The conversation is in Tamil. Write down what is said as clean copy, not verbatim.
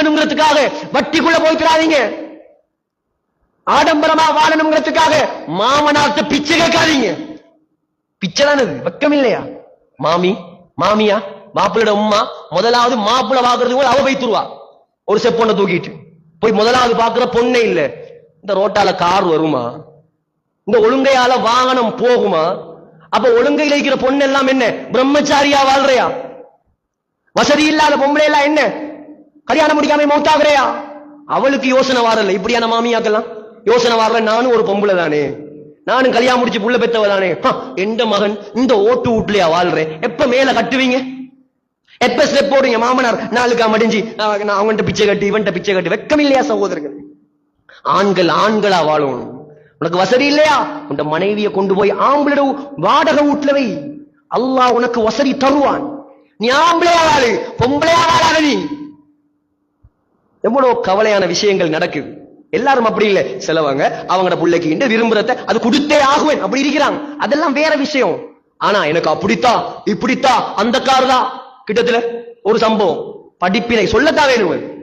வாழணுங்கிறதுக்காக வட்டிக்குள்ள போய்க்கிறாதீங்க. ஆடம்பரமா வாழணுங்கிறதுக்காக மாமனார்த்த பிச்சை கேட்காதீங்க. பிச்சை தானே, வெக்கம் இல்லையா? மாமியா மாப்பிளோட உம்மா முதலாவது மாப்பிள பாக்குறது கூட அவ வைத்துருவா. ஒரு செப்பொண்ணை தூக்கிட்டு போய் முதலாவது பாக்குற பொண்ணே இல்ல. இந்த ரோட்டால கார் வருமா? இந்த ஒழுங்கையால வாகனம் போகுமா? அப்ப ஒழுங்கையில இருக்கிற பொண்ணு எல்லாம் என்ன பிரம்மச்சாரியா வாழ்றையா? வசதி இல்லாத பொம்பளை எல்லாம் என்ன கல்யாணம் முடிக்காம மௌத்தாகிறயா? அவளுக்கு யோசனை வரல. இப்படியான மாமியாக்கெல்லாம் யோசனை வரல. நானும் ஒரு பொம்பளை தானே, நானும் கல்யாணம் முடிச்சு புள்ள பெத்தவ தானே, எந்த மகன் இந்த ஓட்டு வீட்லயா வாழ்றேன், எப்ப மேல கட்டுவீங்க, எப்ப ஸ்டெப் போடுங்க? மாமனார் நாளுக்கா மடிஞ்சு அவன்கிட்ட பிச்சை கட்டி இவன்கிட்ட பிச்சை கட்டி. வெக்கம் இல்லையா சகோதரர்கள்? ஆண்கள் ஆண்களா வாழணும். உனக்கு வசதி இல்லையா, உன் மனைவியை கொண்டு போய் ஆம்பளை வாடகை வீட்டுல வை. அல்லாஹ் உனக்கு வசதி தருவான். நீ ஆம்பளையா வாழு, பொம்பளையா வாழாத. நீ எவ்வளவு கவலையான விஷயங்கள் நடக்குது. எல்லாரும் அப்படி இல்லை. சிலவங்க அவங்களோட பிள்ளைக்கு இந்த விரும்புறத அது கொடுத்தே ஆகுவேன் அப்படி இருக்கிறாங்க. அதெல்லாம் வேற விஷயம். ஆனா எனக்கு அப்படித்தான் இப்படித்தான் அந்த கார் தான். கிட்டத்துல ஒரு சம்பவம் படிப்பினை சொல்லத்தான் வேணும்.